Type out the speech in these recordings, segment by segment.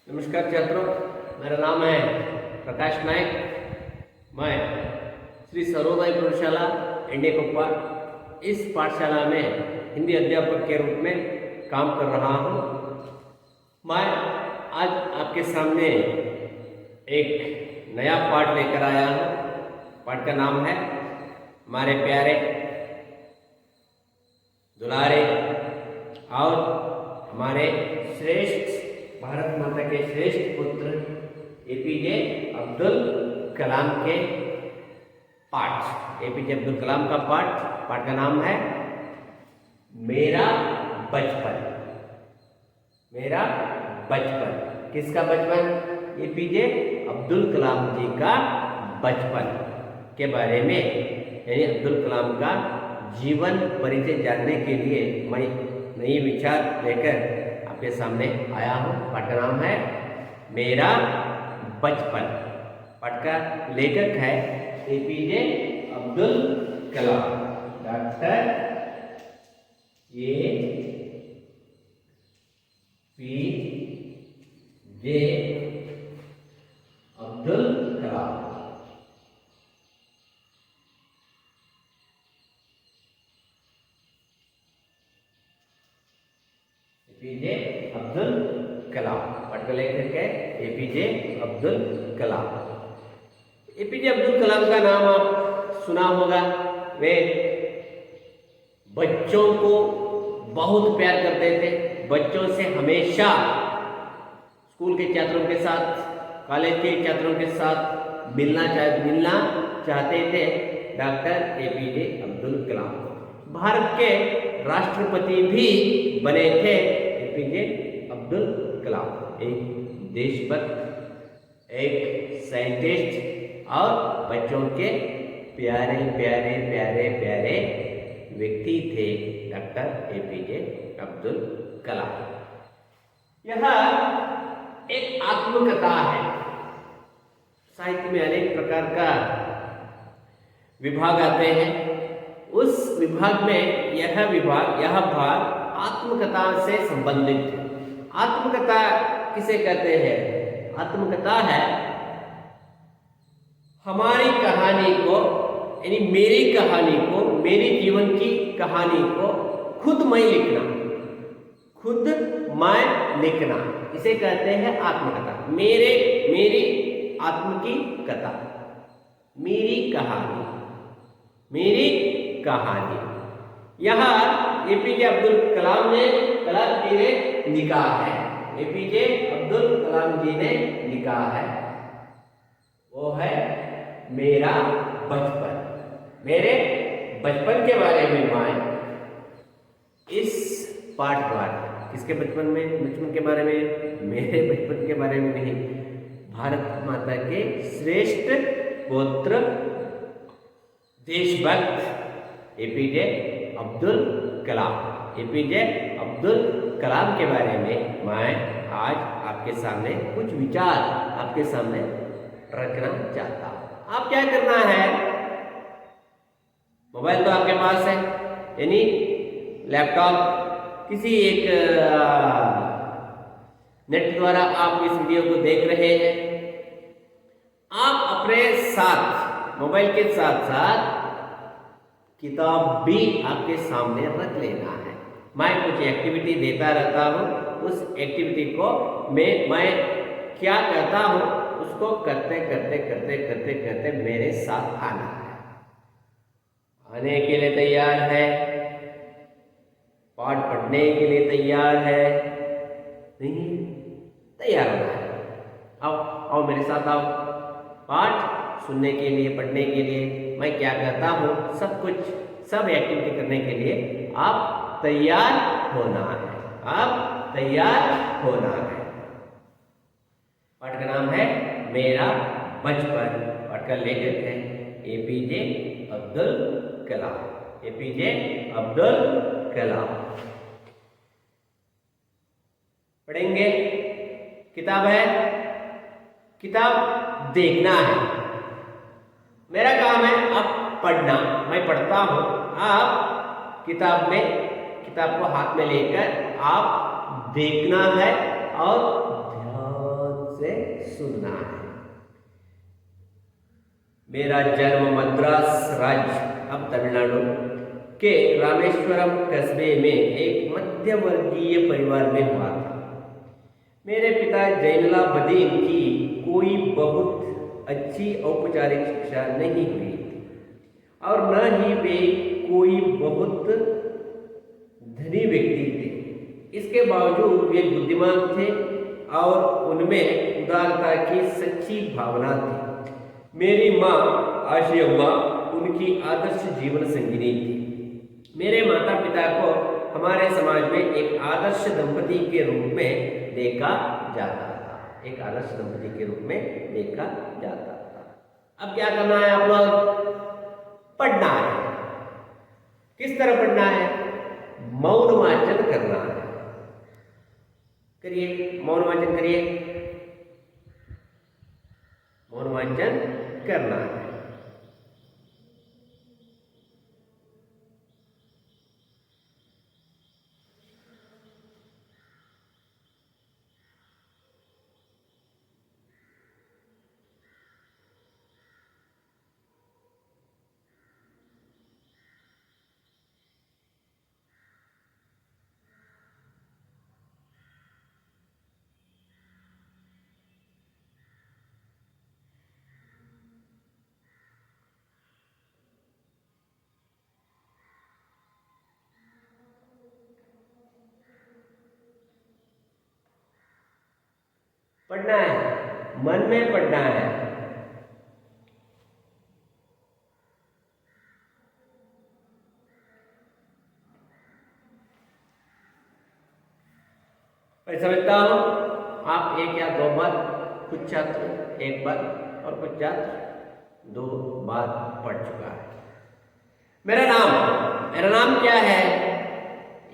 नमस्कार छात्रों, मेरा नाम है प्रकाश नायक। मैं श्री सर्वोदय प्रौढ़शाला एंडेकोप्पा इस पाठशाला में हिंदी अध्यापक के रूप में काम कर रहा हूँ। मैं आज आपके सामने एक नया पाठ लेकर आया हूँ। पाठ का नाम है हमारे प्यारे, दुलारे और हमारे श्रेष्ठ भारत माता के श्रेष्ठ पुत्र एपीजे अब्दुल कलाम के पाठ। एपीजे अब्दुल कलाम का पाठ का नाम है मेरा बचपन। मेरा बचपन किसका बचपन? एपीजे अब्दुल कलाम जी का बचपन के बारे में, यानी अब्दुल कलाम का जीवन परिचय जानने के लिए मैं नई विचार लेकर आपके सामने आया हूँ। पाठ का नाम है मेरा बचपन। पाठ का लेखक है APJ Abdul Kalam, doctor APJ Abdul Kalam. APJ Abdul Kalam, पाठ का लेखक है एपीजे अब्दुल कलाम। एपीजे अब्दुल कलाम का नाम आप सुना होगा। वे बच्चों को बहुत प्यार करते थे। बच्चों से हमेशा स्कूल के छात्रों के साथ, कॉलेज के छात्रों के साथ मिलना चाहते थे डॉक्टर एपीजे अब्दुल कलाम। भारत के राष्ट्रपति भी बने थे एपीजे अब्दुल कलाम। एक देशभक्त, एक साइंटिस्ट और बच्चों के प्यारे प्यारे प्यारे प्यारे व्यक्ति थे डॉक्टर एपीजे अब्दुल कलाम। यह एक आत्मकथा है। साहित्य में अनेक प्रकार का विभाग आते हैं। उस विभाग में यह भाग आत्मकथा से संबंधित है। आत्मकथा किसे कहते हैं? आत्मकथा है हमारी कहानी को, यानी मेरी कहानी को, मेरी जीवन की कहानी को खुद मैं लिखना, इसे कहते हैं आत्मकथा। मेरी आत्म की कथा, मेरी कहानी। यहाँ एपीजे अब्दुल कलाम जी ने लिखा है। एपीजे अब्दुल कलाम जी ने लिखा है, वो है मेरा बचपन। मेरे बचपन के बारे में मैं इस पाठ द्वारा, किसके बचपन के बारे में? मेरे बचपन के बारे में नहीं, भारत माता के श्रेष्ठ पुत्र देशभक्त एपीजे अब्दुल कलाम, एपीजे अब्दुल कलाम के बारे में मैं आज आपके सामने कुछ विचार आपके सामने रखना चाहता हूं। आप क्या करना है? मोबाइल तो आपके पास है, यानी लैपटॉप, किसी एक नेट द्वारा आप इस वीडियो को देख रहे हैं। आप अपने साथ, मोबाइल के साथ साथ किताब भी आपके सामने रख लेना है। मैं कुछ एक्टिविटी देता रहता हूँ। उस एक्टिविटी को मैं क्या करता हूँ, उसको करते मेरे साथ आना है। आने के लिए तैयार है? पाठ पढ़ने के लिए तैयार है? नहीं, तैयार होना है। आओ मेरे साथ आओ। पाठ सुनने के लिए, पढ़ने के लिए मैं क्या करता हूँ, सब एक्टिविटी करने के लिए आप तैयार होना है। पाठ का नाम है मेरा बचपन। पाठ का लेखक है एपीजे अब्दुल कलाम, एपीजे अब्दुल कलाम। पढ़ेंगे। किताब है, किताब देखना है। मेरा काम है अब पढ़ना, मैं पढ़ता हूँ। आप किताब को हाथ में लेकर आप देखना है और ध्यान से सुनना है। मेरा जन्म मद्रास राज्य अब तमिलनाडु के रामेश्वरम कस्बे में एक मध्य वर्गीय परिवार में हुआ था। मेरे पिता जैनुलाब्दीन की कोई बहुत अच्छी औपचारिक शिक्षा नहीं हुई और न ही वे कोई बहुत धनी व्यक्ति थे। इसके बावजूद वे बुद्धिमान थे और उनमें उदारता की सच्ची भावना थी। मेरी माँ आशी अम्मा उनकी आदर्श जीवन संगिनी थी। मेरे माता पिता को हमारे समाज में एक आदर्श दंपति के रूप में देखा जाता था। एक आदर्श दंपति के रूप में देखा जाता था। अब क्या करना है आप लोग? पढ़ना है। किस तरह पढ़ना है? मौन वाचन करना है। करिए, मौन वाचन करिए। मौन वाचन करना है। पढ़ना है, मन में पढ़ना है। मैं समझता हूं आप एक या दो बार, कुछ छात्र एक बार और कुछ छात्र दो बार पढ़ चुका है। मेरा नाम क्या है?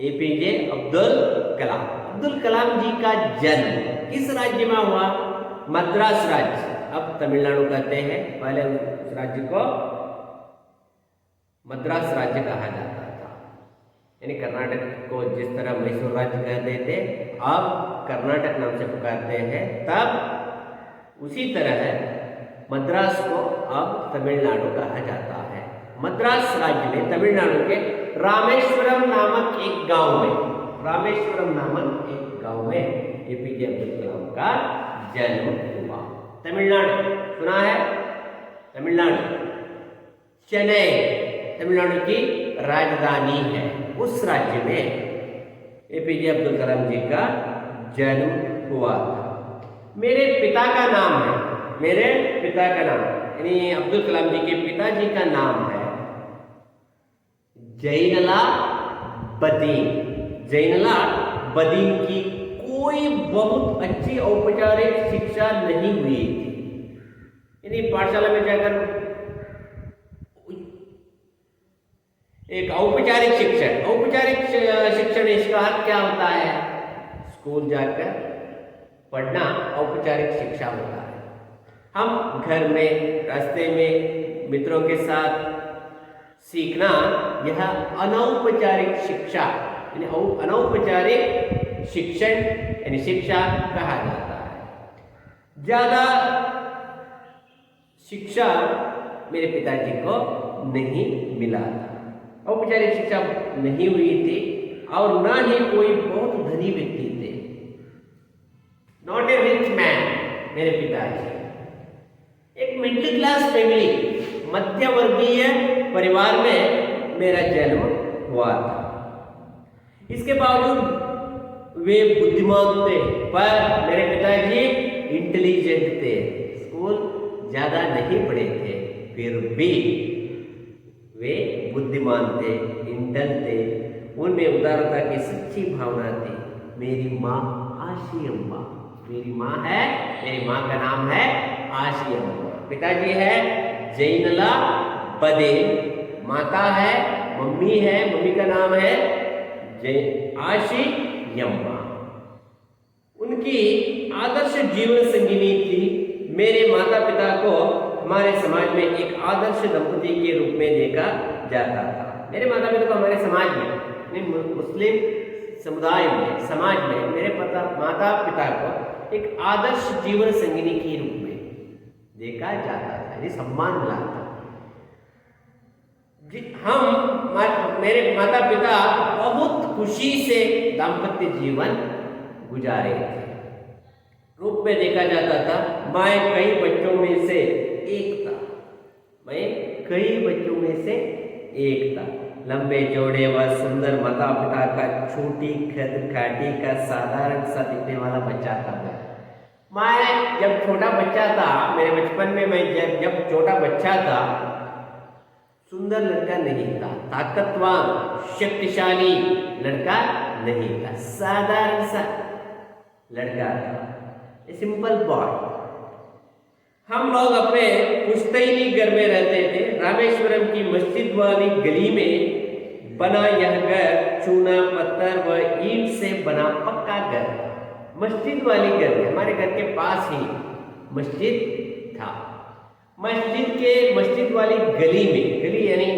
एपीजे अब्दुल कलाम। अब्दुल कलाम जी का जन्म किस राज्य में हुआ? मद्रास राज्य, अब तमिलनाडु कहते हैं। पहले उस राज्य को मद्रास राज्य कहा जाता था। यानी कर्नाटक को जिस तरह मैसूर राज्य कहते थे, अब कर्नाटक नाम से पुकारते हैं, तब उसी तरह मद्रास को अब तमिलनाडु कहा जाता है। मद्रास राज्य में तमिलनाडु के रामेश्वरम नामक एक गांव में एपीजे अब्दुल कलाम का जन्म हुआ। तमिलनाडु सुना है? तमिलनाडु, चेन्नई तमिलनाडु की राजधानी है। उस राज्य में एपीजे अब्दुल कलाम जी का जन्म हुआ था। मेरे पिता का नाम यानी अब्दुल कलाम जी के पिताजी का नाम है जैनुलाब्दीन की कोई बहुत अच्छी औपचारिक शिक्षा नहीं हुई थी। यानी पाठशाला में जाकर एक औपचारिक शिक्षण इसका अर्थ क्या होता है? स्कूल जाकर पढ़ना औपचारिक शिक्षा होता है। हम घर में, रास्ते में मित्रों के साथ सीखना, यह अनौपचारिक शिक्षा यानी अनौपचारिक शिक्षण यानी शिक्षा कहा जाता है। ज्यादा शिक्षा मेरे पिताजी को नहीं मिला था। औपचारिक शिक्षा नहीं हुई थी और न ही कोई बहुत धनी व्यक्ति थे। नॉट ए रिच मैन मेरे पिताजी। एक मिडिल क्लास फैमिली, मध्य वर्गीय परिवार में मेरा जन्म हुआ था। इसके बावजूद वे बुद्धिमान थे, पर मेरे पिताजी इंटेलिजेंट थे। स्कूल ज्यादा नहीं पढ़े थे, फिर भी वे बुद्धिमान थे, इंटेल थे। उनमें उदारता की सच्ची भावना थी। मेरी माँ आशी अम्मा, मेरी माँ का नाम है आशी अम्मा। पिताजी है जैनुलाब्दीन, माता है, मम्मी का नाम है आशी अम्मा। उनकी आदर्श जीवन संगिनी थी। मेरे माता पिता को हमारे समाज में एक आदर्श दंपति के रूप में देखा जाता था। मेरे माता पिता को हमारे समाज में, मुस्लिम समुदाय में, समाज में मेरे माता पिता को एक आदर्श जीवन संगिनी के रूप में देखा जाता था, यानी सम्मान मिला था। मेरे माता पिता बहुत खुशी से दाम्पत्य जीवन गुजारे थे। रूप में देखा जाता था, मैं कई बच्चों में से एक था। मैं कई बच्चों में से एक था। लंबे चौड़े व सुंदर माता पिता का छोटी खटखाटी का साधारण सा दिखने वाला बच्चा था मैं जब छोटा बच्चा था, मेरे बचपन में मैं जब छोटा बच्चा था, सुंदर लड़का नहीं था, ताकतवान शक्तिशाली लड़का नहीं था, साधारण सा लड़का था, सिंपल बॉय। हम लोग अपने पुश्तैनी घर में रहते थे। रामेश्वरम की मस्जिद वाली गली में बना यह घर चूना पत्थर व ईंट से बना पक्का घर। मस्जिद वाली घर में, हमारे घर के पास ही मस्जिद था। मस्जिद वाली गली में, गली यानी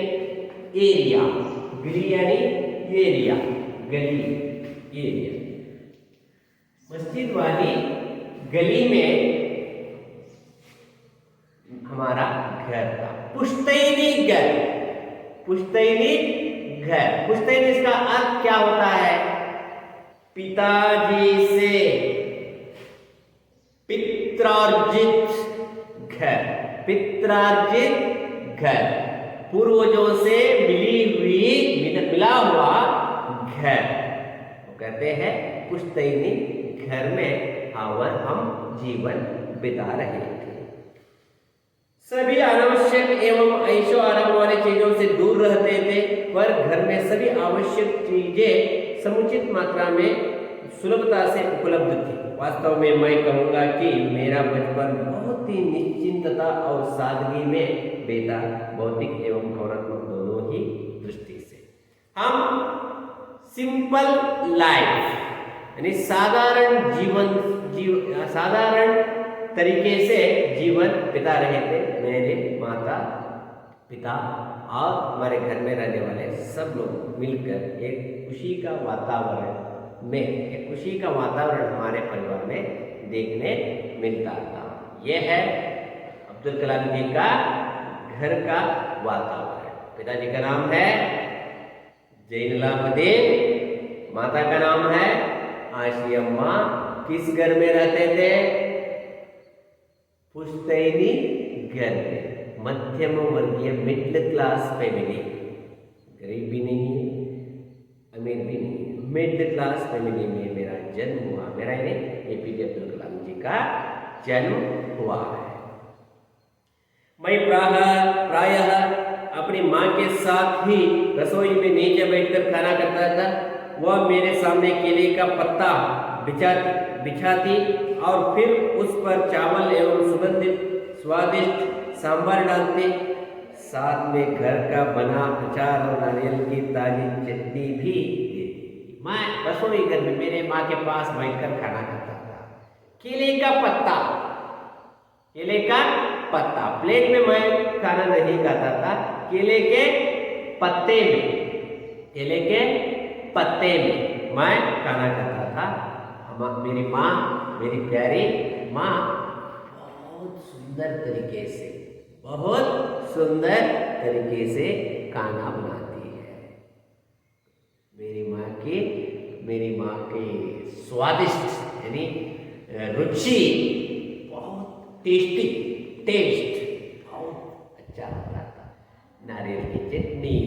एरिया, गली यानी एरिया, गली एरिया, मस्जिद वाली गली में हमारा घर था। पुश्तैनी घर, पुश्तैनी घर, पुश्तैनी इसका अर्थ क्या होता है? पिताजी से पित्रार्जित घर, पित्रार्जित घर, पूर्वजों से मिला हुआ घर, वो कहते हैं पुश्तैनी घर में हम जीवन बिता रहे थे। सभी अनावश्यक एवं ऐशो आराम वाली चीजों से दूर रहते थे, पर घर में सभी आवश्यक चीजें समुचित मात्रा में सुलभता से उपलब्ध थी। वास्तव में मैं कहूँगा कि मेरा बचपन बहुत ही निश्चिंतता और सादगी में बीता, भौतिक एवं भावनात्मक दोनों ही दृष्टि से। हम सिंपल लाइफ यानी साधारण तरीके से जीवन बिता रहे थे। मेरे माता पिता और हमारे घर में रहने वाले सब लोग मिलकर एक खुशी का वातावरण हमारे परिवार में देखने मिलता था। यह है अब्दुल कलाम जी का घर का वातावरण। पिताजी का नाम है जैनुलाब्दीन, माता का नाम है आशिया अम्मा। किस घर में रहते थे? पुश्तैनी घर में, मध्यम वर्गीय मिडिल क्लास फैमिली, गरीब भी नहीं है, अमीर भी नहीं है, मिडिल क्लास फैमिली में मेरा जन्म हुआ। मेरा एपीजे अब्दुल कलाम जी का जन्म हुआ है। मैं प्रायः अपनी माँ के साथ ही रसोई में नीचे बैठकर खाना करता था। वह मेरे सामने केले का पत्ता बिछाती और फिर उस पर चावल एवं सुगंधित स्वादिष्ट सांभर डालती। साथ में घर का बना अचार और नारियल की ताजी चटनी भी देती। मैं रसोई घर में मेरे माँ के पास बैठकर खाना खाता था। केले का पत्ता प्लेट में मैं खाना नहीं खाता था, केले के पत्ते में मैं खाना खाता था। मेरी माँ, मेरी प्यारी माँ बहुत सुंदर तरीके से खाना बनाती है। मेरी माँ की स्वादिष्ट यानी रुचि बहुत टेस्ट बहुत अच्छा होता था। नारियल की चटनी,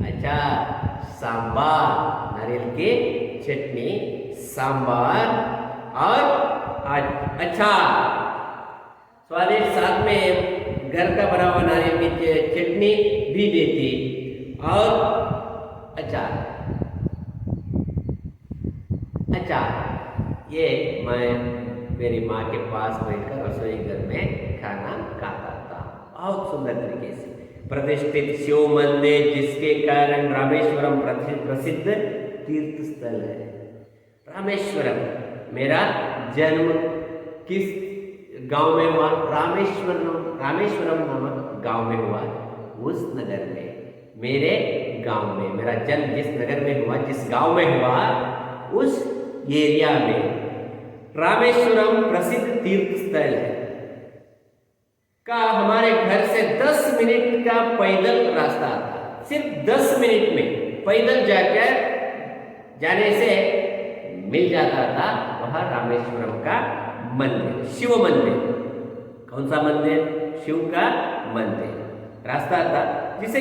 अचार, सांबार, नारियल की चटनी, सांबार और अचार स्वादिष्ट, साथ में घर का बना हुआ नारियल की चटनी भी देती और अचार। ये मैं मेरी माँ के पास बैठकर रसोई घर में खाना खाता था बहुत सुंदर तरीके से। प्रतिष्ठित शिव मंदिर जिसके कारण रामेश्वरम प्रसिद्ध तीर्थ स्थल है। रामेश्वरम, मेरा जन्म किस गांव में हुआ? रामेश्वरम नामक गांव में हुआ। उस नगर में, मेरे गांव में, मेरा जन्म जिस नगर में हुआ, जिस गांव में हुआ, उस एरिया में रामेश्वरम प्रसिद्ध तीर्थ स्थल है का हमारे घर से 10 मिनट का पैदल रास्ता था। सिर्फ 10 मिनट में पैदल जाकर जाने से मिल जाता था वह रामेश्वरम का मंदिर, शिव मंदिर। कौन सा मंदिर? शिव का मंदिर। रास्ता था जिस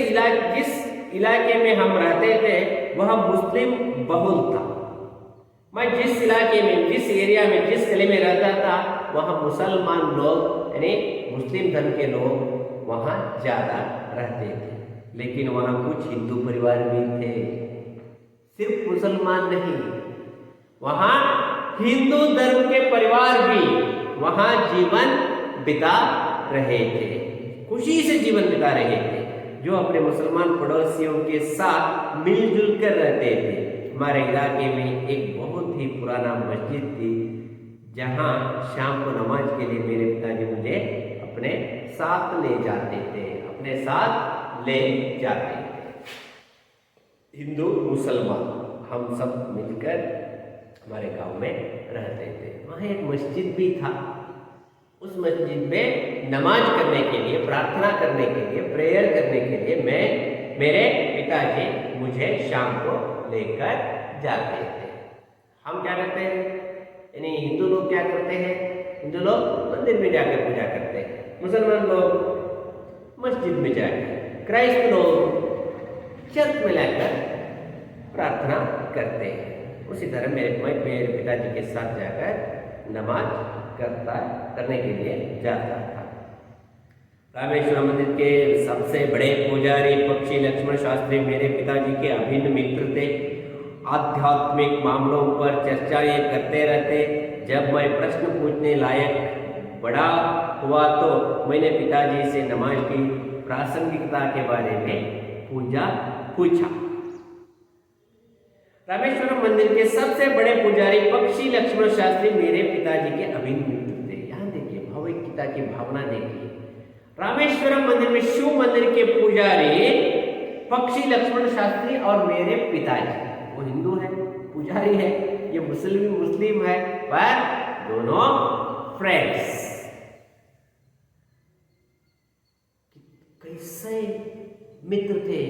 इलाके में हम रहते थे वह मुस्लिम बहुल था। मैं जिस इलाके में, जिस एरिया में, जिस गली में रहता था वहाँ मुसलमान लोग यानी मुस्लिम धर्म के लोग वहाँ ज़्यादा रहते थे, लेकिन वहाँ कुछ हिंदू परिवार भी थे। सिर्फ मुसलमान नहीं, वहाँ हिंदू धर्म के परिवार भी वहाँ जीवन बिता रहे थे, खुशी से जीवन बिता रहे थे, जो अपने मुसलमान पड़ोसियों के साथ मिलजुल कर रहते थे। हमारे इलाके में एक बहुत ही पुराना मस्जिद थी जहाँ शाम को नमाज के लिए मेरे पिताजी मुझे अपने साथ ले जाते थे, अपने साथ ले जाते थे। हिंदू मुसलमान हम सब मिलकर हमारे गांव में रहते थे। वहाँ एक मस्जिद भी था। उस मस्जिद में नमाज करने के लिए, प्रार्थना करने के लिए, प्रेयर करने के लिए मेरे पिताजी मुझे शाम को लेकर जाते थे। हम क्या करते हैं, यानी हिंदू लोग क्या करते हैं, हिंदू लोग मंदिर में जाकर पूजा करते हैं, मुसलमान लोग मस्जिद में जाकर, क्राइस्त लोग चर्च में जाकर प्रार्थना करते हैं। उसी तरह मेरे पिताजी के साथ जाकर नमाज करने के लिए जाता था। रामेश्वर मंदिर के सबसे बड़े पुजारी पक्षी लक्ष्मण शास्त्री मेरे पिताजी के अभिन्न मित्र थे। आध्यात्मिक मामलों पर चर्चाएं करते रहते। जब मैं प्रश्न पूछने लायक बड़ा हुआ तो मैंने पिताजी से नमाज की प्रासंगिकता के बारे में पूछा। रामेश्वरम मंदिर के सबसे बड़े पुजारी पक्षी लक्ष्मण शास्त्री मेरे पिताजी के अभिन्न मित्र थे। यहाँ देखिए भावुकता की भावना देखिए। रामेश्वरम मंदिर में शिव मंदिर के पुजारी पक्षी लक्ष्मण शास्त्री और मेरे पिताजी, वो हिंदू है, पुजारी है, ये मुस्लिम है, पर दोनों फ्रेंड्स। कैसे मित्र थे,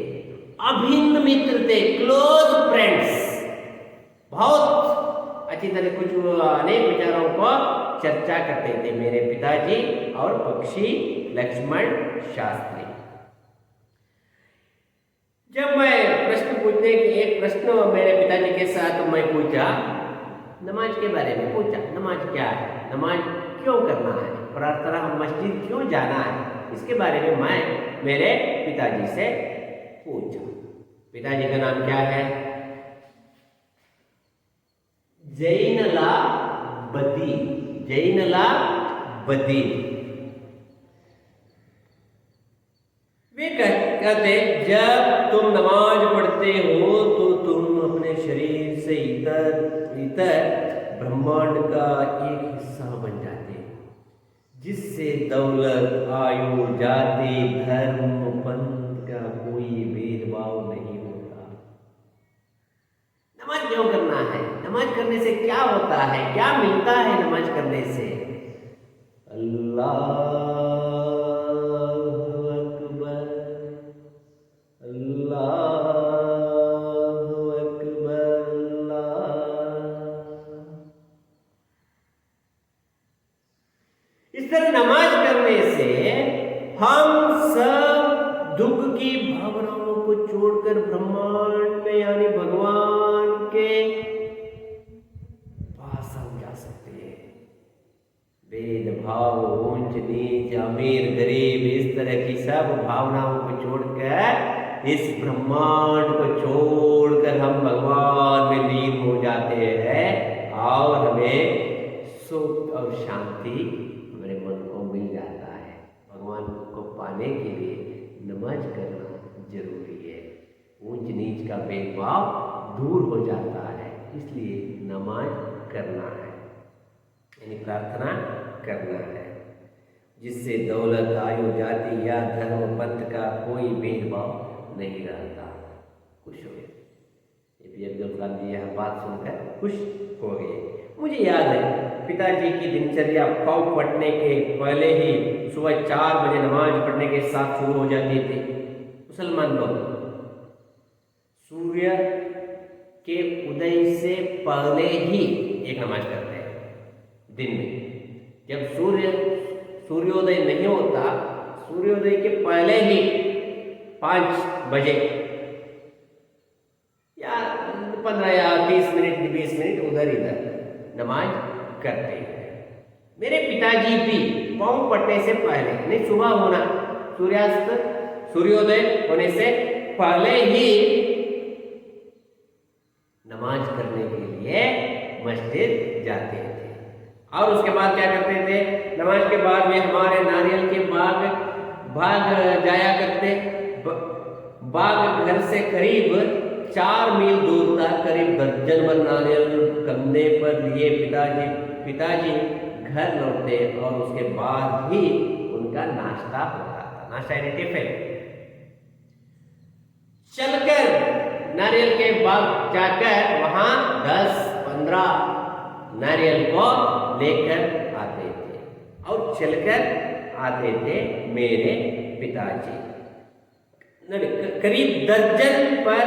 अभिन्न मित्र थे, क्लोज फ्रेंड्स। बहुत अच्छी तरह कुछ अनेक विचारों को चर्चा करते थे मेरे पिताजी और पक्षी लक्ष्मण शास्त्री। जब मैं एक प्रश्न मेरे पिताजी के साथ मैं पूछा, नमाज के बारे में पूछा। नमाज क्या है, नमाज क्यों करना है, प्रार्थना हम मस्जिद क्यों जाना है, इसके बारे में मैं मेरे पिताजी से पूछा। पिताजी का नाम क्या है? जैनला बदी। वे कहते जब तुम नमाज पढ़ते हो तो तुम अपने शरीर से इतर ब्रह्मांड का एक हिस्सा बन जाते हो, जिससे दौलत, आयु, जाति, धर्म, पंथ का कोई भेदभाव नहीं होता। नमाज क्यों करना है, नमाज करने से क्या होता है, क्या मिलता है नमाज करने से? अल्लाह इस तरह नमाज करने से हम सब दुख की भावनाओं को छोड़कर ब्रह्मांड में यानी भगवान के पास हम जा सकते हैं। भेदभाव, ऊंच नीच, अमीर गरीब, इस तरह की सब भावनाओं को छोड़कर, इस ब्रह्मांड को छोड़कर हम भगवान में लीन हो जाते हैं और हमें सुख और शांति हमारे मन को मिल जाता है। भगवान को पाने के लिए नमाज करना जरूरी है। ऊंच नीच का भेदभाव दूर हो जाता है, इसलिए नमाज करना है, यानी प्रार्थना करना है, जिससे दौलत, आयु, जाति या धर्म, पंथ का कोई भेदभाव नहीं रहता। खुश हो गए APJ अब्दुल कलाम जी यह बात सुनकर खुश हो गए। मुझे याद है पिताजी की दिनचर्या पाँव फटने के पहले ही सुबह 4 बजे नमाज पढ़ने के साथ शुरू हो जाती थी। मुसलमान लोग सूर्य के उदय से पहले ही एक नमाज करते हैं दिन में। जब सूर्योदय नहीं होता, सूर्योदय के पहले ही 5 बजे या 15 या 30 मिनट 20 मिनट उधर इधर नमाज करते हैं। मेरे पिताजी भी पाँव पड़ने से पहले, नहीं सुबह होना, सूर्योदय होने से पहले ही नमाज करने के लिए मस्जिद जाते थे। और उसके बाद क्या करते थे, नमाज के बाद में हमारे नारियल के बाग जाया करते। बाग घर से करीब 4 मील दूर था, करीब दर्जन भर नारियल कंधे पर लिए पिताजी घर लौटते और उसके बाद ही उनका नाश्ता होता था। नाश्ता यानी टिफिन। चलकर नारियल के बाग जाकर वहां 10-15 नारियल को लेकर आते थे और चलकर आते थे मेरे पिताजी। करीब दर्जन पर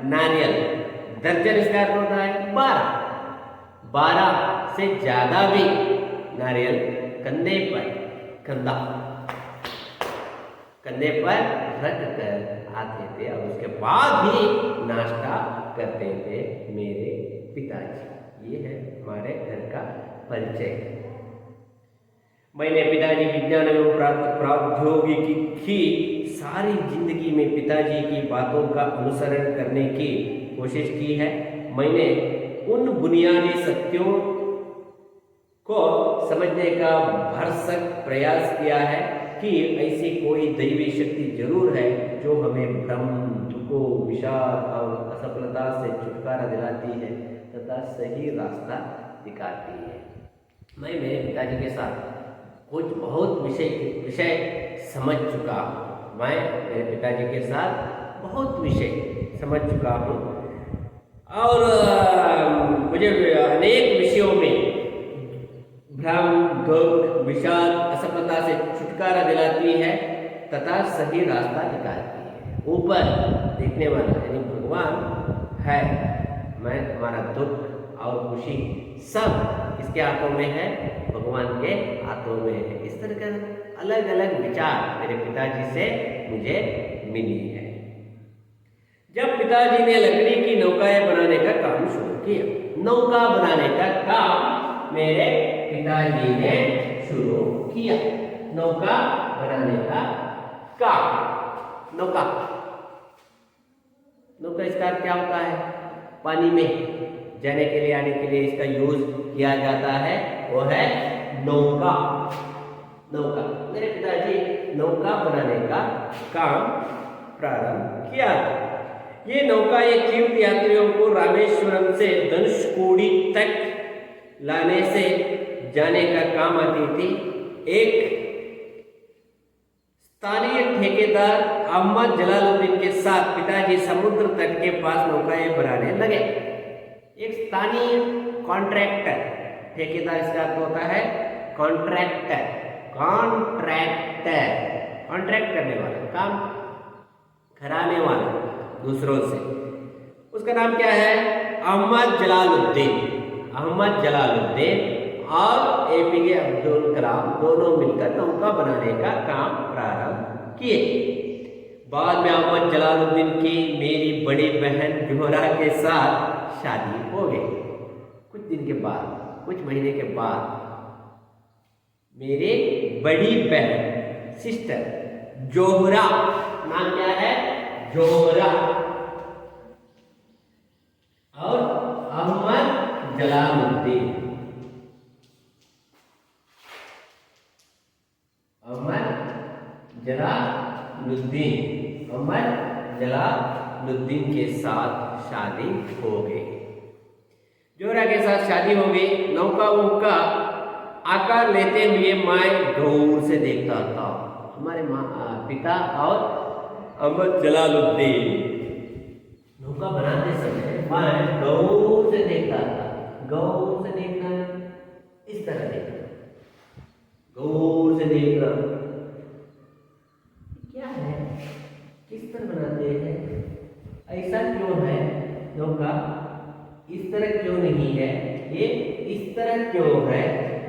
नारियल, दर्जन इसका अर्थ होता है 12 से ज्यादा भी नारियल कंधे पर रख कर आते थे और उसके बाद ही नाश्ता करते थे मेरे पिताजी। ये है हमारे घर का परिचय। मैंने पिताजी विज्ञान एवं प्रौद्योगिकी की सारी जिंदगी में पिताजी की बातों का अनुसरण करने की कोशिश की है। मैंने उन बुनियादी सत्यों को समझने का भरसक प्रयास किया है कि ऐसी कोई दैवी शक्ति जरूर है जो हमें भ्रम, दुखों, विषाद और असफलता से छुटकारा दिलाती है तथा सही रास्ता दिखाती है। मैं मेरे पिताजी के साथ कुछ बहुत विषय समझ चुका हूँ। मैं मेरे पिताजी के साथ बहुत विषय समझ चुका हूँ और मुझे अनेक विषयों में भ्रम, दुख, विषाद, असफलता से छुटकारा दिलाती है तथा सही रास्ता दिखाती है। ऊपर देखने वाला यानी भगवान है, मैं हमारा दुख और खुशी सब किसके हाथों में है, भगवान के हाथों में है। इस तरह के अलग अलग विचार मेरे पिताजी से मुझे मिली है। जब पिताजी ने लकड़ी की नौकाएं बनाने का काम शुरू किया, नौका बनाने का काम मेरे पिताजी ने शुरू किया, नौका बनाने का काम। नौका इसका क्या होता है, पानी में जाने के लिए, आने के लिए इसका यूज किया जाता है, वो है नौका। मेरे पिताजी नौका बनाने का काम प्रारंभ किया। ये नौका एक तीर्थ यात्रियों को रामेश्वरम से धनुषकोडी तक लाने से जाने का काम आती थी। एक स्थानीय ठेकेदार अहमद जलालुद्दीन के साथ पिताजी समुद्र तट के पास नौकाएं बनाने लगे। एक स्थानीय कॉन्ट्रैक्टर, ठेकेदार इसका अर्थ होता है कॉन्ट्रैक्टर, कॉन्ट्रैक्ट करने वाला, काम कराने वाला दूसरों से। उसका नाम क्या है, अहमद जलालुद्दीन और एपीजे अब्दुल कलाम दोनों मिलकर नौका बनाने का काम प्रारंभ किए। बाद में अहमद जलालुद्दीन की मेरी बड़ी बहन जोहरा के साथ शादी हो गई। कुछ महीने के बाद मेरी बड़ी बहन सिस्टर जोहरा, नाम क्या है, जोहरा, और अहमद जलालुद्दीन, के साथ शादी हो गई। जोहरा के साथ शादी हो गई। नौकाओं का आकार लेते हुए मैं गौर से देखता था। हमारे पिता और अहमद जलालुद्दीन नौका बनाते समय मैं गौर से देखता था। गौर से देखना इस तरह देखना, गौर से देखना, क्या है, किस तरह बनाते हैं, ऐसा क्यों है, नौका इस तरह क्यों नहीं है, ये इस तरह क्यों है,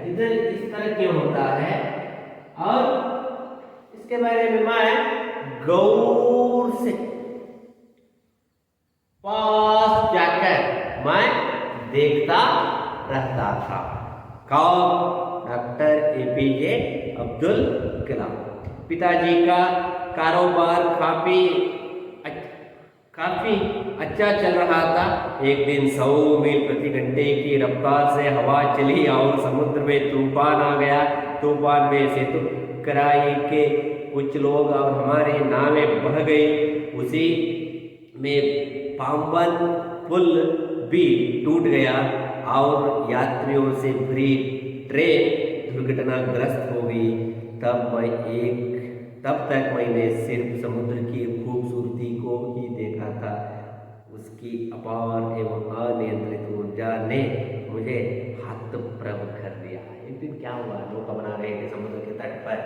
इधर इस तरह क्यों होता है, और इसके बारे में मैं गौर से पास जाकर मैं देखता रहता था। कौन? Doctor APJ Abdul Kalam. पिताजी का कारोबार काफी अच्छा चल रहा था। एक दिन 100 मील प्रति घंटे की रफ्तार से हवा चली और समुद्र में तूफान आ गया। तूफान में से तो कराई के कुछ लोग और हमारी नावें बह गई। उसी में पाम्बन पुल भी टूट गया और यात्रियों से भरी ट्रेन दुर्घटनाग्रस्त हो गई। तब तक मैंने सिर्फ समुद्र की खूबसूरती को ही देखा था। उसकी अपार एवं अनियंत्रित ऊर्जा ने मुझे हतप्रभ कर दिया। एक दिन क्या हुआ, नौका बना रहे थे समुद्र के तट पर,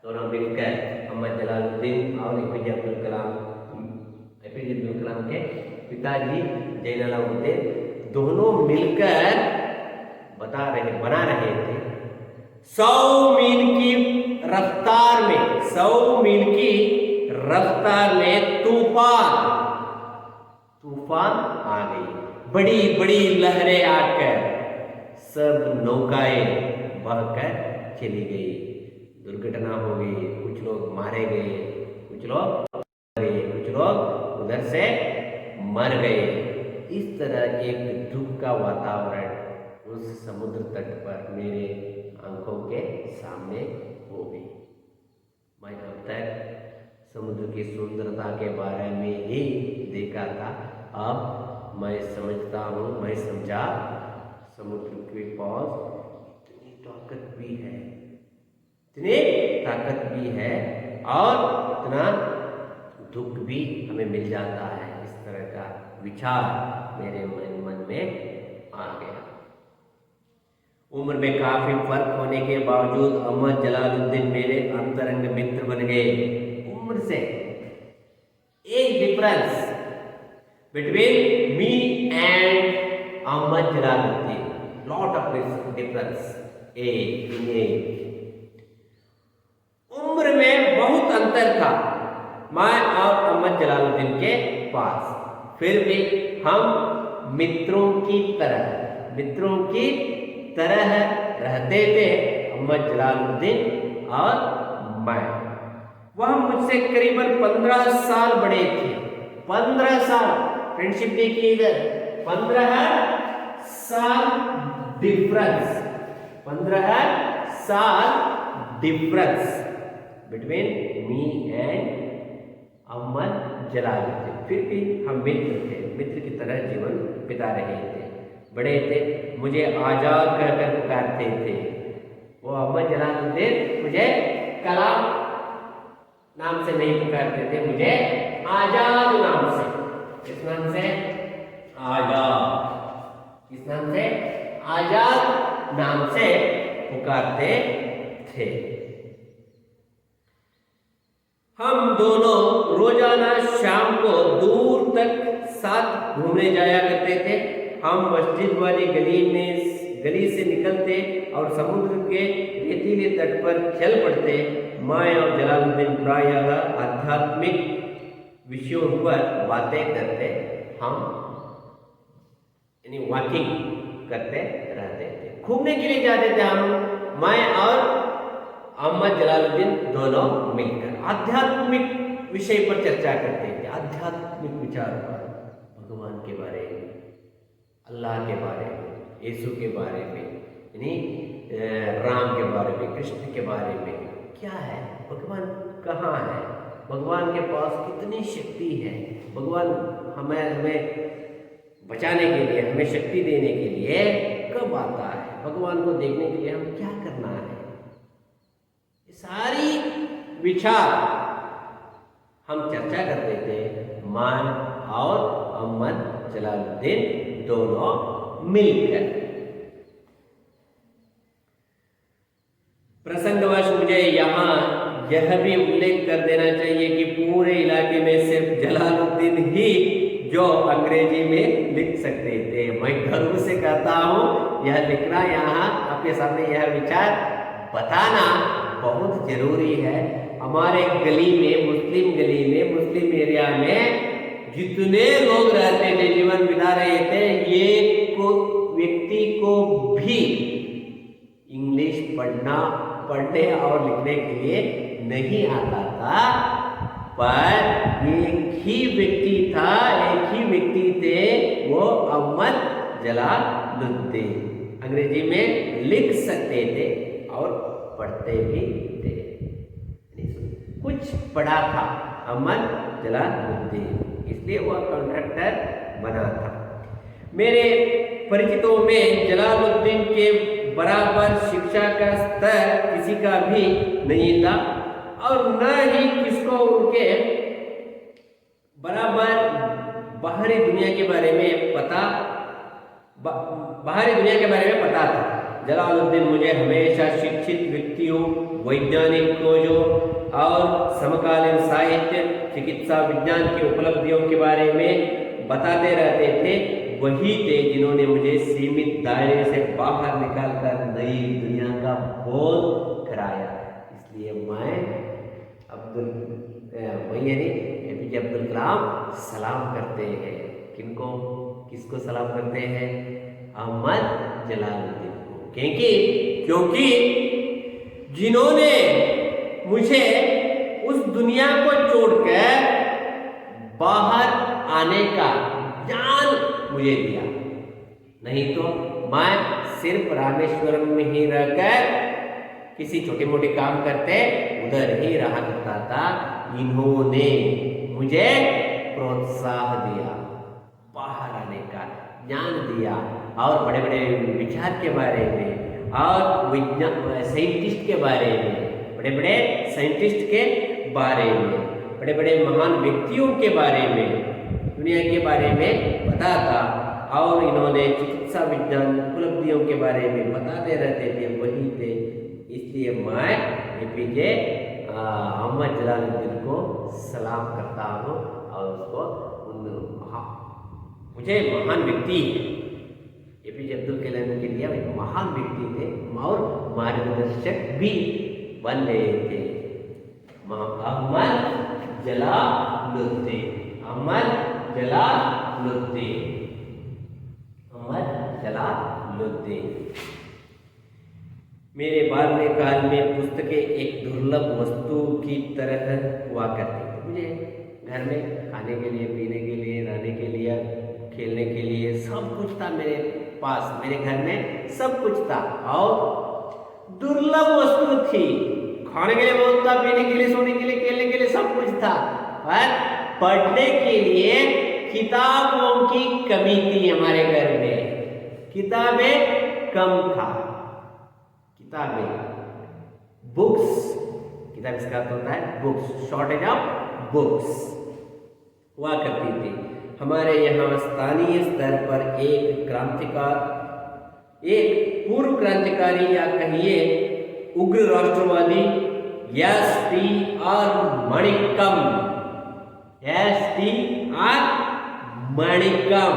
दोनों मिलकर मोहम्मद जलालुद्दीन और एपीजे अब्दुल कलाम के पिताजी जैनुलाब्दीन दोनों मिलकर बना रहे थे। 100 मील की रफ्तार में तूफान आ गई। बड़ी बड़ी लहरें आकर सब नौकाएं बहकर चली गई। दुर्घटना हो गई, कुछ लोग मारे गए, कुछ लोग उधर से मर गए। इस तरह एक दुख का वातावरण उस समुद्र तट पर मेरे आंखों के सामने हो गई। मैं अब तक समुद्र की सुंदरता के बारे में ही देखा था, अब मैं समझा समुद्र के पास इतनी ताकत भी है और इतना दुख भी हमें मिल जाता है। इस तरह का विचार मेरे मन में आ गया। उम्र में काफी फर्क होने के बावजूद मोहम्मद जलालुद्दीन मेरे अंतरंग मित्र बन गए। उम्र से एक difference between me and Mohammad Jalaluddin, lot of difference age. उम्र में बहुत अंतर था मैं और मोहम्मद जलालुद्दीन के पास, फिर भी हम मित्रों की तरह रहते थे। मोहम्मद जलालुद्दीन और मैं, वह मुझसे करीबन 15 साल बड़े थे। 15 साल फ्रेंडशिप देखिए इधर, 15 साल डिफरेंस, 15 साल difference between me and Mohammad Jalaluddin. फिर भी हम मित्र की तरह जीवन बिता रहे थे। बड़े थे, मुझे आजाद कहकर पुकारते थे। वो मोहम्मद जलालुद्दीन मुझे कलाम नाम से नहीं पुकारते थे, मुझे आजाद नाम से। किस नाम से? आजाद। किस नाम से? आजाद नाम से पुकारते थे। हम दोनों रोजाना शाम को दूर तक साथ घूमने जाया करते थे। हम मस्जिद वाली गली से निकलते और समुद्र के रेतीले तट पर चल पड़ते। मैं और जलालुद्दीन प्रायः आध्यात्मिक विषयों पर बातें करते, हम यानी वॉकिंग करते रहते थे। घूमने के लिए जाते थे हम, मैं और मोहम्मद जलालुद्दीन दोनों मिलकर आध्यात्मिक विषय पर चर्चा करते थे। आध्यात्मिक विचार पर, भगवान के बारे में, अल्लाह के बारे में, यीशु के बारे में, यानी राम के बारे में, कृष्ण के बारे में। क्या है भगवान, कहाँ है भगवान, के पास कितनी शक्ति है, भगवान हमें बचाने के लिए, हमें शक्ति देने के लिए कब आता है, भगवान को देखने के लिए हम क्या करना है। सारी विचार हम चर्चा करते थे। मैं और मोहम्मद जलालुद्दीन दोनों मिलकर। प्रसंगवश मुझे यहाँ यह भी उल्लेख कर देना चाहिए कि पूरे इलाके में सिर्फ जलालुद्दीन ही जो अंग्रेजी में लिख सकते थे। मैं गर्व से कहता हूँ यह लिखना, यहाँ आपके सामने यह विचार बताना बहुत जरूरी है। हमारे गली में, मुस्लिम एरिया में जितने लोग रहते थे, जीवन बिता रहे थे, ये व्यक्ति को भी इंग्लिश पढ़ने और लिखने के लिए नहीं आता था, पर एक ही व्यक्ति थे, वो अहमद जलालुद्दीन। अंग्रेजी में लिख सकते थे और पढ़ते भी थे, कुछ पढ़ा था अहमद जलालुद्दीन, इसलिए वह कॉन्ट्रैक्टर बना था। मेरे परिचितों में जलालुद्दीन के बराबर शिक्षा का स्तर किसी का भी नहीं था और न ही किसको उनके बराबर बाहरी दुनिया के बारे में पता था। जलालुद्दीन मुझे हमेशा शिक्षित व्यक्तियों, वैज्ञानिक खोजों और समकालीन साहित्य, चिकित्सा विज्ञान की उपलब्धियों के बारे में बताते रहते थे। वही थे जिन्होंने मुझे सीमित दायरे से बाहर निकालकर नई दुनिया का बोध कराया। इसलिए मैं APJ अब्दुल कलाम सलाम करते हैं। किसको सलाम करते हैं? अहमद जलालुद्दीन को। क्योंकि जिन्होंने मुझे उस दुनिया को छोड़कर बाहर आने का ज्ञान मुझे दिया, नहीं तो मैं सिर्फ रामेश्वरम में ही रहकर किसी छोटे मोटे काम करते उधर ही रहा करता था। इन्होंने मुझे प्रोत्साहन दिया, बाहर आने का ज्ञान दिया और बड़े बड़े विचार के बारे में और साइंटिस्ट के बारे में, बड़े साइंटिस्ट के बारे में, बड़े महान व्यक्तियों के बारे में, दुनिया के बारे में पता था। और इन्होंने चिकित्सा विज्ञान उपलब्धियों के बारे में बताते रहते थे, वही थे। इसलिए मैं APJ अहमद जलालुद्दीन को सलाम करता हूँ और उसको मुझे महान व्यक्ति APJ अब्दुल कलाम के लिए एक महान व्यक्ति थे और मार्गदर्शक भी बन गए थे। अहमद जलालुद्दीन मेरे बाल्यकाल में पुस्तकें एक दुर्लभ वस्तु की तरह हुआ करती थी। मुझे घर में खाने के लिए, पीने के लिए, रहने के लिए, खेलने के लिए सब कुछ था मेरे पास। मेरे घर में सब कुछ था और दुर्लभ वस्तु थी। खाने के लिए बहुत था, पीने के लिए, सोने के लिए, खेलने के लिए सब कुछ था, पर पढ़ने के लिए किताबों की कमी थी। हमारे घर में किताबें कम था। बुक्स, किताब इसका अर्थ होता है बुक्स, शॉर्टेज ऑफ बुक्स हुआ करती थी। हमारे यहाँ स्थानीय स्तर पर एक पूर्व क्रांतिकारी या कहिए उग्र राष्ट्रवादी S.T.R. मणिकम,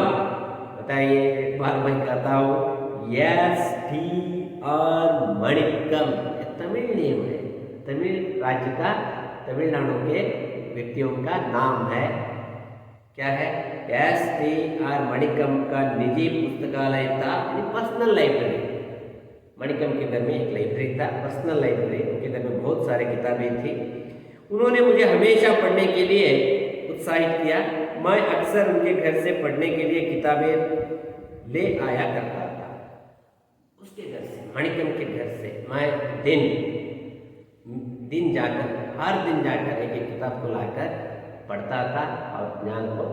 बताइए एक बार मैं कहता हूँ, S.T.R. मणिकम तमिल नेम है, तमिल राज्य का, तमिलनाडु के व्यक्तियों का नाम है। क्या है? S.T.R. मणिकम का निजी पुस्तकालय था, पर्सनल लाइब्रेरी। मणिकम के घर में एक लाइब्रेरी था, पर्सनल लाइब्रेरी। उनके घर में बहुत सारी किताबें थी। उन्होंने मुझे हमेशा पढ़ने के लिए उत्साहित किया। मैं अक्सर उनके घर से पढ़ने के लिए किताबें ले आया करता था। उसके घर से, मणिकम के घर से मैं हर दिन जाकर एक किताब को लाकर पढ़ता था और ज्ञान को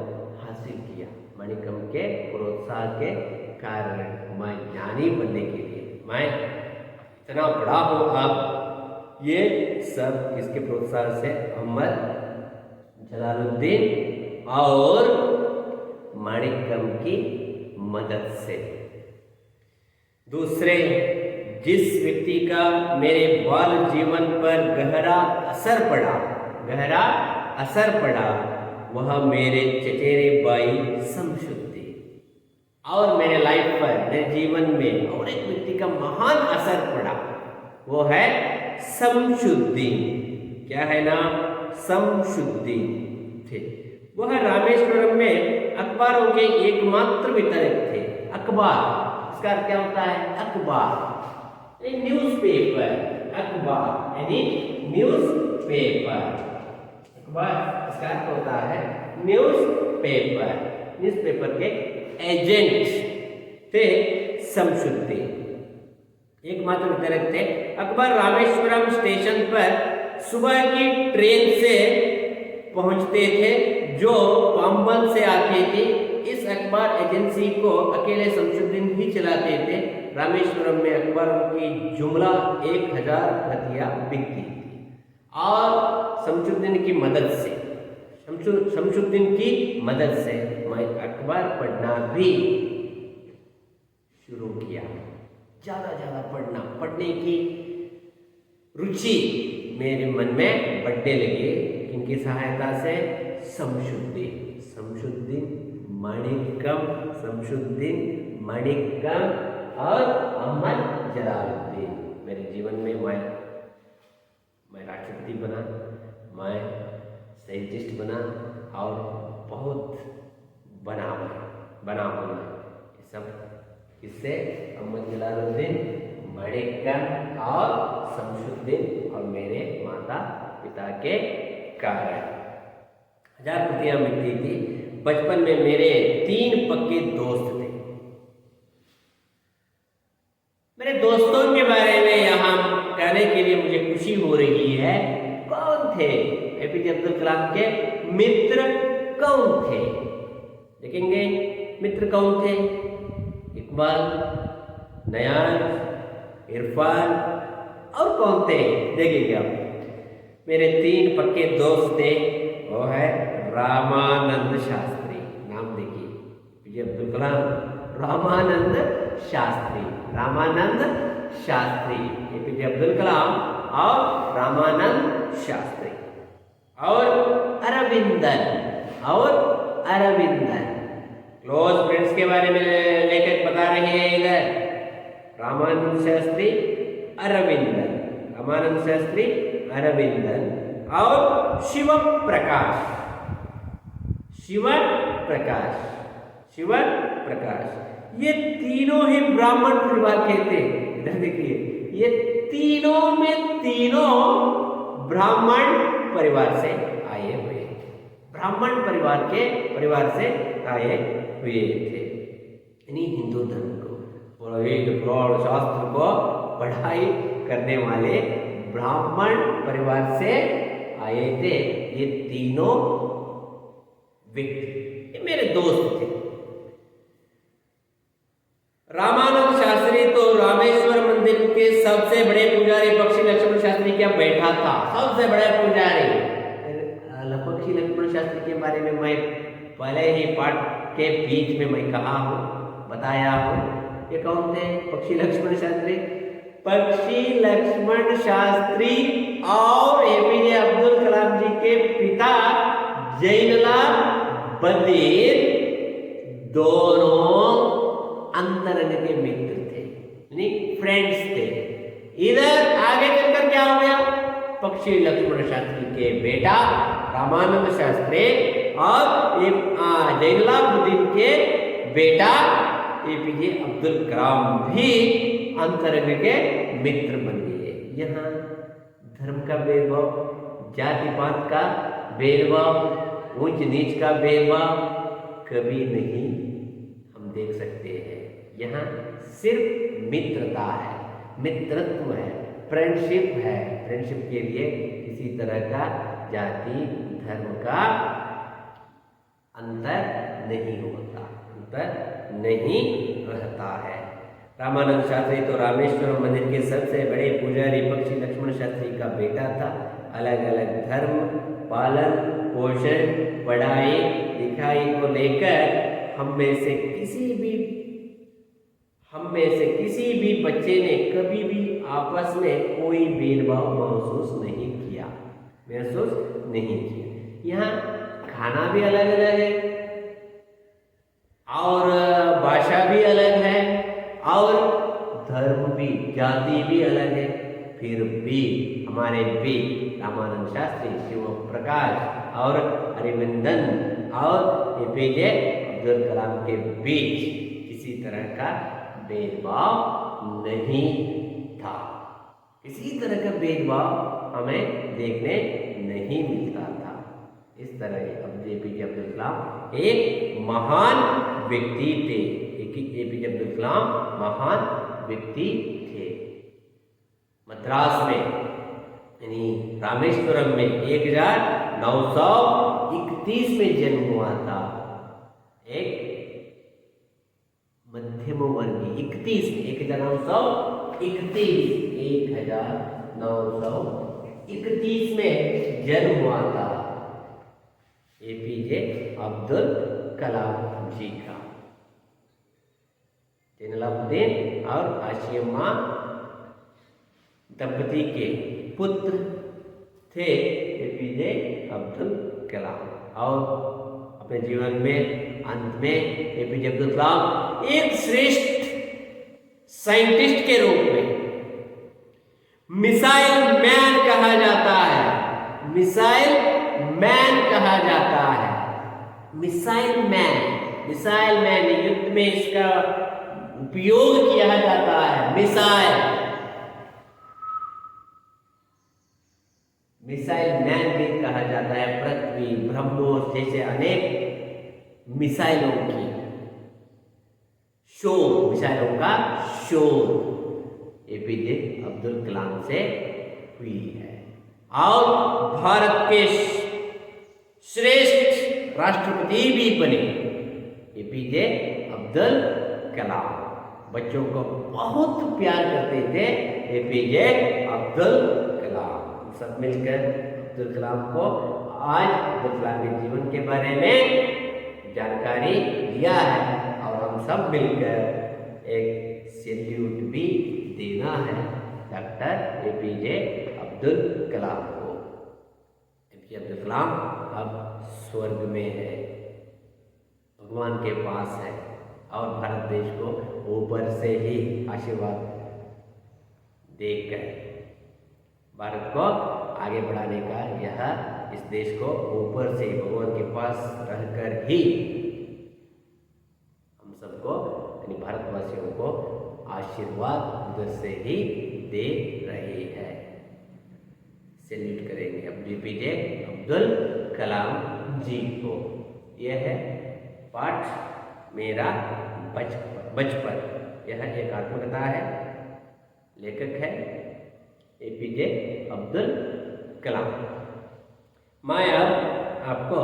हासिल किया। मणिकम के प्रोत्साहन के कारण मैं ज्ञानी बनने के लिए मैं इतना बड़ा हूँ। अब ये सब किसके प्रोत्साहन से? अहमद जलालुद्दीन और मणिकम की मदद से। दूसरे जिस व्यक्ति का मेरे बाल जीवन पर गहरा असर पड़ा वह मेरे चचेरे भाई शमशुद्दीन। और मेरे लाइफ पर, मेरे जीवन में और एक व्यक्ति का महान असर पड़ा, वो है शमशुद्दीन। क्या है नाम? शमशुद्दीन थे। वह रामेश्वरम में अखबारों के एकमात्र वितरक थे। अखबार, इसका अर्थ क्या होता है? अखबार, न्यूज़पेपर। अखबार यानी न्यूज़पेपर। अखबार इसका अर्थ होता है न्यूज़पेपर। न्यूज़पेपर के एजेंट थे शमशुद्दीन, एकमात्र वितरक थे। अकबर रामेश्वरम स्टेशन पर सुबह की ट्रेन से पहुंचते थे जो पाम्बन से आती थी। इस अखबार एजेंसी को अकेले शमशुद्दीन ही चलाते थे। रामेश्वरम में अखबारों की जुमला 1000 प्रतियां बिकती थी और शमशुद्दीन की मदद से मैं अखबार पढ़ना भी शुरू किया। ज्यादा पढ़ने की रुचि मेरे मन में बढ़ने लगी। इनकी सहायता से शमशुद्दीन माणिक्यम और अहमद जलालुद्दीन। मेरे जीवन में मैं राष्ट्रपति बना, मैं साइंटिस्ट बना और बहुत बना ये सब किससे? अहमद जलालुद्दीन, माणिक्यम और शमशुद्दीन और मेरे माता पिता के कारण। 1000 प्रतियां मिलती थी। बचपन में मेरे 3 पक्के दोस्त थे। मेरे दोस्तों के बारे में यहाँ कहने के लिए मुझे खुशी हो रही है। कौन थे? एपीजे अब्दुल कलाम के मित्र कौन थे? देखेंगे मित्र कौन थे। इकबाल, नयाज, इरफान और कौन थे देखेंगे आप। मेरे 3 पक्के दोस्त थे, वो है रामानंद शास्त्री। नाम देखिए, एपीजे अब्दुल कलाम, रामानंद शास्त्री, एपीजे अब्दुल कलाम और रामानंद शास्त्री और अरविंदन क्लोज फ्रेंड्स के बारे में लेकर बता रहे हैं इधर। रामानंद शास्त्री, अरविंदन और शिव प्रकाश। ये तीनों ही ब्राह्मण परिवार के थे। इधर देखिए, ये तीनों ब्राह्मण परिवार से आए हुए, परिवार से आए हुए थे। यानी हिंदू धर्म को, वेद पुराण शास्त्र को पढ़ाई करने वाले ब्राह्मण परिवार से आए थे ये तीनों व्यक्ति। ये मेरे दोस्त थे। रामानंद शास्त्री तो रामेश्वर मंदिर के सबसे बड़े पुजारी पक्षी लक्ष्मण शास्त्री का बेटा था। सबसे बड़े पुजारी पक्षी लक्ष्मण शास्त्री के बारे में मैं पहले ही पाठ के बीच में मैं कहा हूँ, बताया हूँ। ये कौन थे पक्षी लक्ष्मण शास्त्री? पक्षी लक्ष्मण शास्त्री और एपीजे अब्दुल कलाम जी के पिता जैनुलाब्दीन दोनों अंतरंग के मित्र थे, यानी फ्रेंड्स थे। इधर आगे चलकर क्या हो गया? पक्षी लक्ष्मण शास्त्री के बेटा रामानंद शास्त्री और जैनुलाब्दीन के बेटा एपीजे अब्दुल कलाम भी अंतरंग के मित्र बन गए। यहाँ धर्म का भेदभाव, जाति पात का भेदभाव, ऊंच नीच का भेदभाव कभी नहीं हम देख सकते हैं। यहाँ सिर्फ मित्रता है, मित्रत्व है, फ्रेंडशिप है। फ्रेंडशिप के लिए किसी तरह का जाति धर्म का अंतर नहीं रहता है। रामानंद शास्त्री तो रामेश्वरम मंदिर के सबसे बड़े पुजारी पक्षी लक्ष्मण शास्त्री का बेटा था। अलग अलग धर्म, पालन पोषण, पढ़ाई लिखाई को लेकर हम में से किसी भी हम में से किसी भी बच्चे ने कभी भी आपस में कोई भेदभाव महसूस नहीं किया। यहाँ खाना भी अलग अलग है और भाषा भी अलग है और धर्म भी, जाति भी अलग है, फिर भी हमारे भी रामानंद शास्त्री, शिव प्रकाश और अरिविंदन और एपीजे अब्दुल कलाम के बीच किसी तरह का भेदभाव नहीं था। किसी तरह का भेदभाव हमें देखने नहीं मिलता था। इस तरह एपीजे अब्दुल कलाम एक महान व्यक्ति थे। एपीजे अब्दुल कलाम महान व्यक्ति थे। मद्रास में यानी रामेश्वरम में 1931 में जन्म हुआ था। एक मध्यम वर्गीय 1931 में जन्म हुआ था एपीजे अब्दुल कलाम जी का। जैनुलाब्दीन और आशियम्मा दंपति के पुत्र थे एपीजे अब्दुल कलाम और अपने जीवन में अंत में एपीजे अब्दुल कलाम एक श्रेष्ठ साइंटिस्ट के रूप में मिसाइल मैन कहा जाता है। मिसाइल मैन कहा जाता है। मिसाइल मैन युद्ध में इसका उपयोग किया जाता है। मिसाइल मैन भी कहा जाता है। पृथ्वी, ब्रह्मोस जैसे अनेक मिसाइलों का शोध एपीजे अब्दुल कलाम से हुई है और भारत के श्रेष्ठ राष्ट्रपति भी बने एपीजे अब्दुल कलाम। बच्चों को बहुत प्यार करते थे एपीजे अब्दुल कलाम। सब मिलकर अब्दुल कलाम को आज अब्दुल कलाम के जीवन के बारे में जानकारी दिया है और हम सब मिलकर एक सैल्यूट भी देना है डॉक्टर एपीजे अब्दुल कलाम को। एपीजे अब्दुल कलाम अब स्वर्ग में है, भगवान के पास है और भारत देश को ऊपर से ही आशीर्वाद देकर भारत को आगे बढ़ाने का, यह इस देश को ऊपर से भगवान के पास रहकर ही हम सबको यानी भारतवासियों को आशीर्वाद उधर से ही दे रहे हैं। सैल्यूट करेंगे अब एपीजे अब्दुल कलाम जी को। यह है पाठ मेरा बचपन। यह एक आत्मकथा है। लेखक है एपीजे अब्दुल कलाम। मैं अब आपको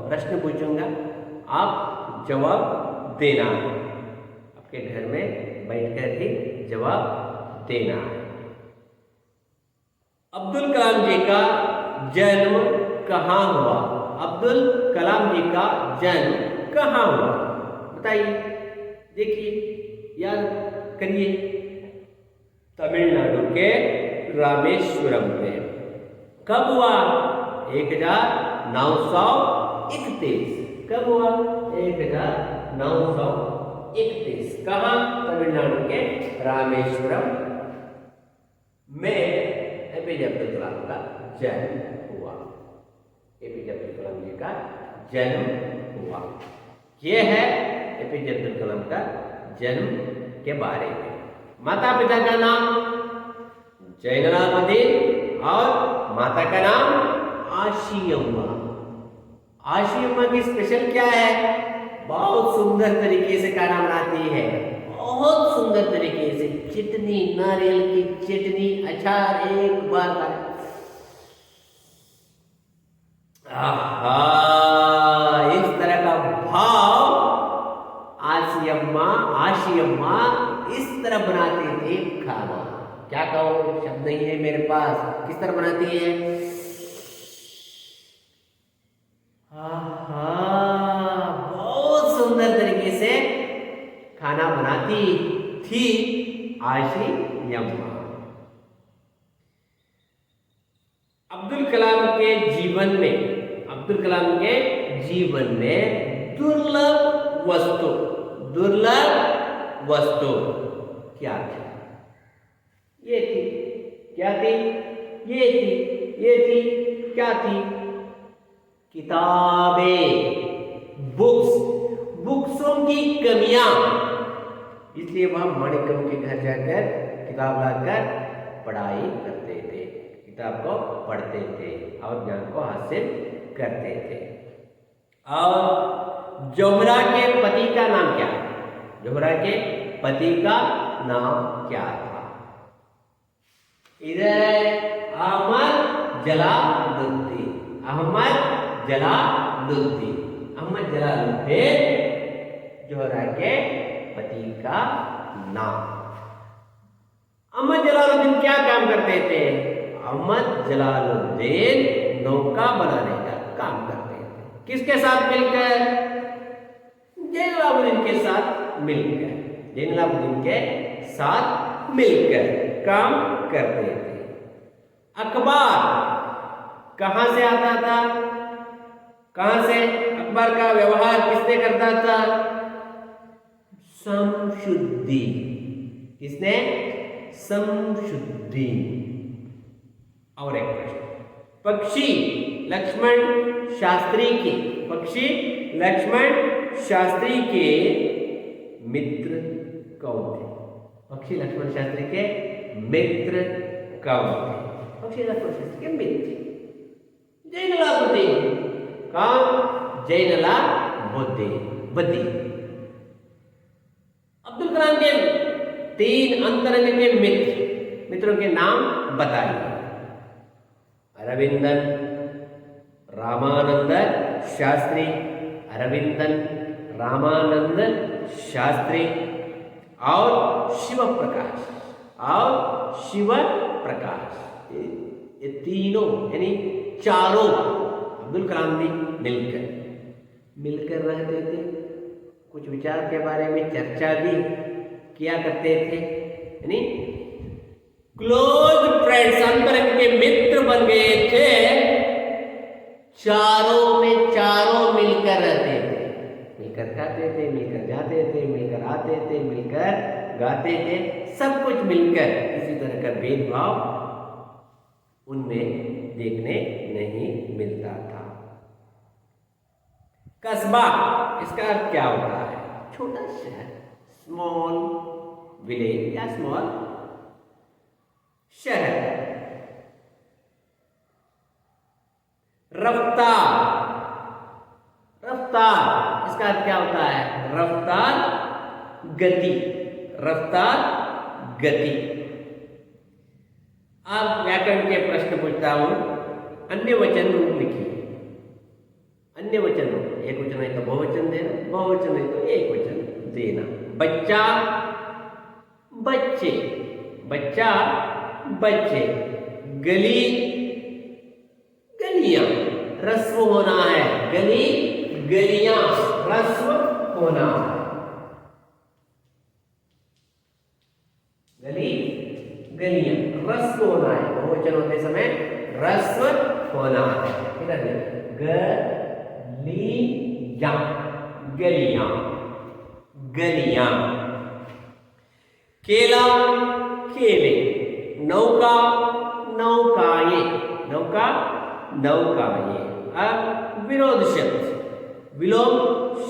प्रश्न पूछूंगा, आप जवाब देना है। आपके घर में बैठकर ही जवाब देना है। अब्दुल कलाम जी का जन्म कहाँ हुआ? अब्दुल कलाम जी का जन्म कहाँ हुआ? बताइए, देखिए, याद करिए। तमिलनाडु के रामेश्वरम में। कब हुआ? 1931। कब हुआ? 1931। कहाँ? तमिलनाडु के रामेश्वरम में एपीजे अब्दुल कलाम का जन्म हुआ। एपीजे अब्दुल कलाम जी का जन्म हुआ। यह है एपीजे अब्दुल कलाम का जन्म के बारे में। माता पिता का नाम जैनुलाब्दीन और माता का नाम आशियम्मा। आशियम्मा की स्पेशल क्या है? बहुत सुंदर तरीके से खाना बनाती है। बहुत सुंदर तरीके से चटनी, नारियल की चटनी, अचार एक बार का। इस तरह का भाव आशियम्मा इस तरह बनाती थी खाना। क्या कहो, शब्द नहीं है मेरे पास। किस तरह बनाती है? बहुत सुंदर तरीके से खाना बनाती थी आशियम्मा। अब्दुल कलाम के जीवन में दुर्लभ वस्तु क्या थी? ये थी, क्या थी? ये थी, क्या थी? किताबें, बुक्सों की कमियां, इसलिए वह माणिक्यम के घर जाकर किताब लाकर पढ़ाई करते थे, किताब को पढ़ते थे और ज्ञान को हासिल करते थे। और जोहरा के पति का नाम क्या है? जोहरा के पति का नाम क्या था? इधर अहमद जलालुद्दीन। अहमद जलालुद्दीन जोहरा के पति का नाम। अहमद जलालुद्दीन क्या काम करते थे? अहमद जलालुद्दीन नौका बनाने का काम करते थे। किसके साथ मिलकर? जैनुलाब्दीन के साथ मिलकर काम करते थे। अखबार कहां से आता था? अखबार का व्यवहार किसने करता था? शमशुद्दीन। किसने? शमशुद्दीन। और एक प्रश्न, पक्षी लक्ष्मण शास्त्री के मित्र कौन थे? पक्षी लक्ष्मण शास्त्री के मित्र कौन थे? जैनुलाब्दीन। कौन? जैनुलाब्दीन। अब्दुल कलाम के 3 अंतरंग के मित्रों के नाम बताइए। अरविंदन रामानंद शास्त्री और शिव प्रकाश। ये तीनों यानी चारों अब्दुल कलाम भी मिलकर रहते थे। कुछ विचार के बारे में चर्चा भी किया करते थे, यानी क्लोज फ्रेंड्स, अंतरंग के मित्र बन गए थे। चारों मिलकर रहते थे, मिलकर खाते थे, मिलकर जाते थे, मिलकर आते थे, मिलकर गाते थे, सब कुछ मिलकर। किसी तरह का भेदभाव उनमें देखने नहीं मिलता था। कस्बा, इसका अर्थ क्या होता है? छोटा शहर, स्मॉल विलेज या स्मॉल शहर। रफ्तार, इसका अर्थ क्या होता है? रफ्तार, गति। अब व्याकरण के प्रश्न पूछता हूं। अन्य वचन रूप लिखिए। अन्य वचन रूप, एक वचन है तो बहुवचन देना, बहुवचन है तो एक वचन देना। बच्चा, बच्चे। गली, गलियां, रस्व होना है। गलियां, रस्व होना है। गलियां, रस्व होना है। बहुवचन होते समय रस्व होना है। इधर गलियां। केला, केले। नौका, नौकाएं। अब विरोध शब्द, विलोम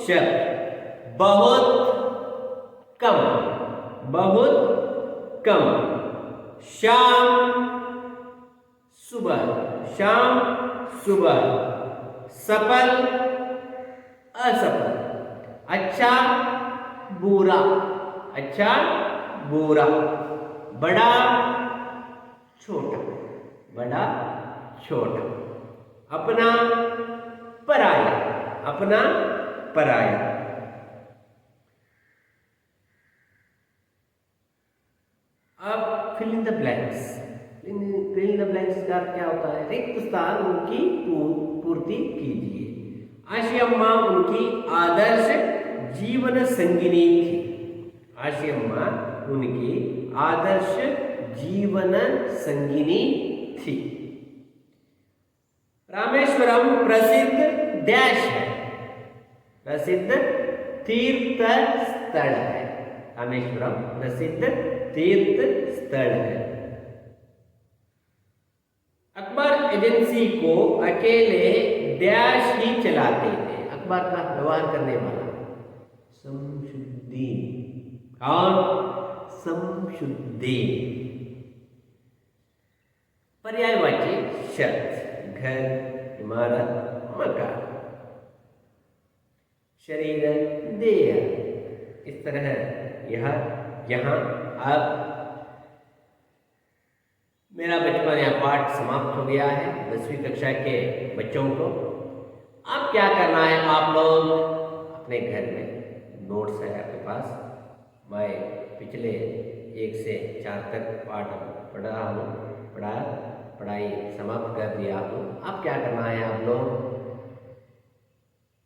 शब्द। बहुत कम। शाम, सुबह। सफल, असफल। अच्छा, बुरा। बड़ा, छोटा। अपना, पराया। अब फिल इन द ब्लैंक्स का क्या होता है? रिक्त स्थान उनकी पूर्ति कीजिए। आशियम्मा उनकी आदर्श जीवन संगिनी थी। उनकी आदर्श जीवन संगिनी थी। रामेश्वरम प्रसिद्ध डैश है, प्रसिद्ध तीर्थ स्थल है। रामेश्वरम प्रसिद्ध तीर्थ स्थल है। अकबर एजेंसी को अकेले डैश ही चलाते थे। अकबर का व्यवहार करने वाला शमशुद्दीन, और शमशुद्दीन पर्यायवाची शब्द घर, इमारत, मकान, शरीर, देह। इस तरह यहाँ अब मेरा बचपन या पाठ समाप्त हो गया है 10वीं कक्षा के बच्चों को। अब क्या करना है, आप लोग अपने घर में नोट्स है आपके पास, मैं पिछले 1 से 4 तक पाठ पढ़ाई समाप्त कर दिया हूँ। अब क्या करना है, आप लोग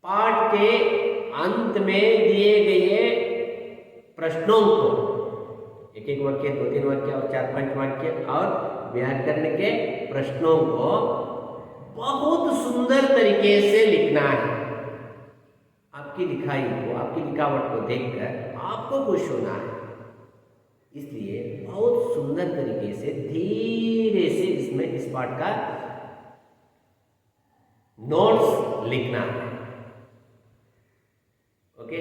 पाठ के अंत में दिए गए प्रश्नों को एक एक वाक्य, 2-3 वाक्य और 4-5 वाक्य और व्याकरण के प्रश्नों को बहुत सुंदर तरीके से लिखना है। आपकी लिखाई को, आपकी लिखावट को देखकर आपको खुश होना है, इसलिए बहुत सुंदर तरीके से धीरे से इसमें इस पाठ का नोट्स लिखना है। ओके,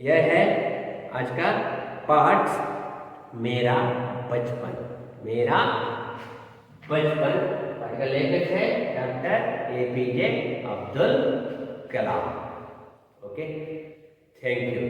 यह है आज का पाठ मेरा बचपन। मेरा बचपन का लेखक है doctor APJ Abdul Kalam. Okay, thank you.